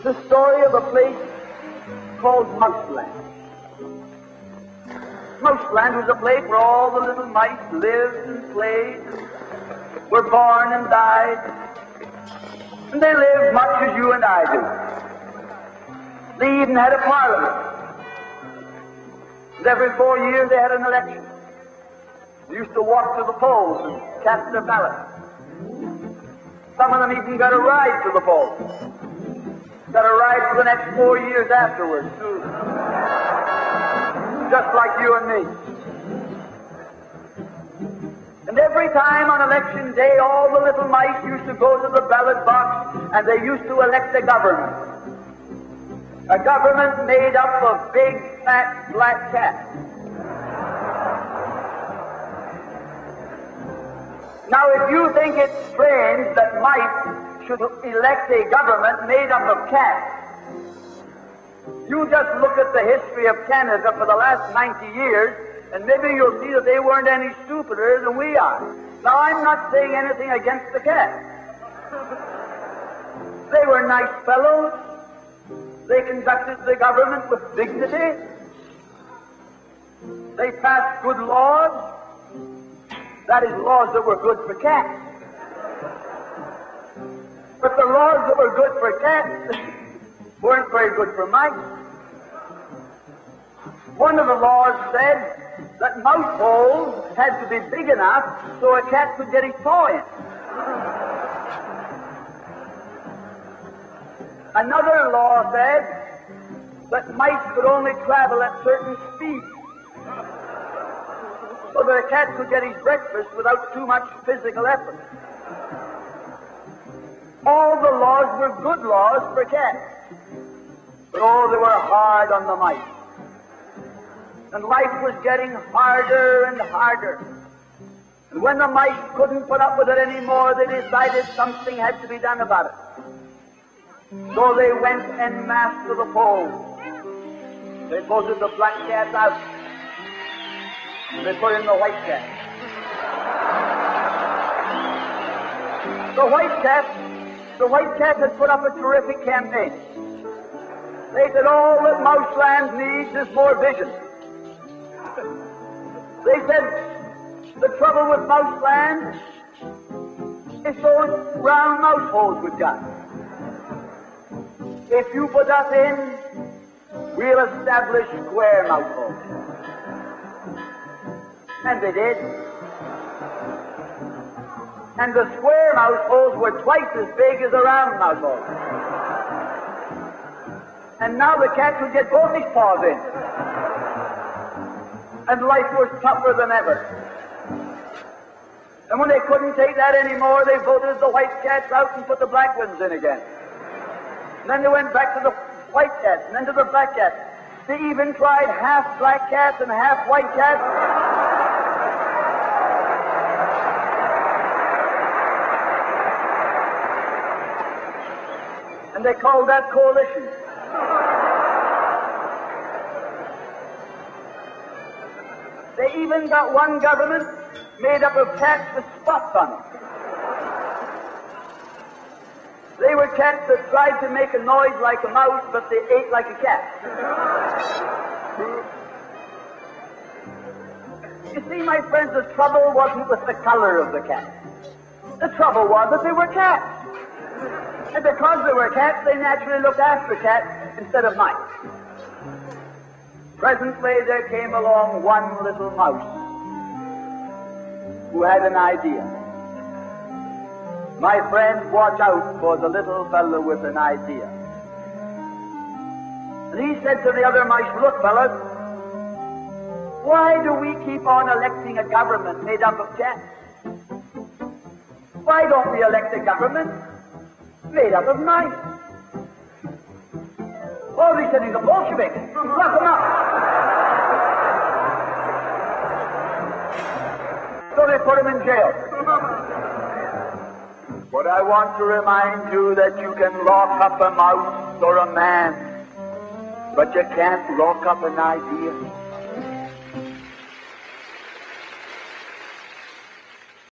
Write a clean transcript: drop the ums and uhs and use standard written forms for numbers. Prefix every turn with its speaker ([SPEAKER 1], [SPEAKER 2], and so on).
[SPEAKER 1] It's the story of a place called Mouseland. Mouseland was a place where all the little mice lived and played, and were born and died, and they lived much as you and I do. They even had a parliament. And every 4 years they had an election. They used to walk to the polls and cast their ballot. Some of them even got a ride to the polls. Got a ride for the next 4 years afterwards, too. Just like you and me. And every time on election day, all the little mice used to go to the ballot box and they used to elect a government. A government made up of big, fat, black cats. Now, if you think it's strange that mice should elect a government made up of cats, you just look at the history of Canada for the last 90 years, and maybe you'll see that they weren't any stupider than we are. Now, I'm not saying anything against the cats. They were nice fellows. They conducted the government with dignity. They passed good laws. That is, laws that were good for cats. But the laws that were good for cats weren't very good for mice. One of the laws said that mouse holes had to be big enough so a cat could get his paw in. Another law said that mice could only travel at certain speeds so that a cat could get his breakfast without too much physical effort. All the laws were good laws for cats, but oh, they were hard on the mice. And life was getting harder and harder. And when the mice couldn't put up with it anymore, they decided something had to be done about it. So they went en masse to the polls. They voted the black cats out. And they put in the white cat. The white cat had put up a terrific campaign. They said all that Mouseland needs is more vision. They said the trouble with Mouseland is those round mouse holes we've got. If you put us in, we'll establish square mouse holes. And they did. And the square mouse holes were twice as big as the round mouse holes. And now the cat could get both his paws in. And life was tougher than ever. And when they couldn't take that anymore, they voted the white cats out and put the black ones in again. And then they went back to the white cats, and then to the black cats. They even tried half black cats and half white cats. And they called that coalition. They even got one government made up of cats with spots on it. They were cats that tried to make a noise like a mouse, but they ate like a cat. You see, my friends, the trouble wasn't with the color of the cat. The trouble was that they were cats. And because they were cats, they naturally looked after cats instead of mice. Presently, there came along one little mouse who had an idea. My friends, watch out for the little fellow with an idea. And he said to the other mice, look, fellas, why do we keep on electing a government made up of cats? Why don't we elect a government made up of mice? Oh, he said he's a Bolshevik. Lock him up. So they put him in jail. But I want to remind you that you can lock up a mouse or a man, but you can't lock up an idea.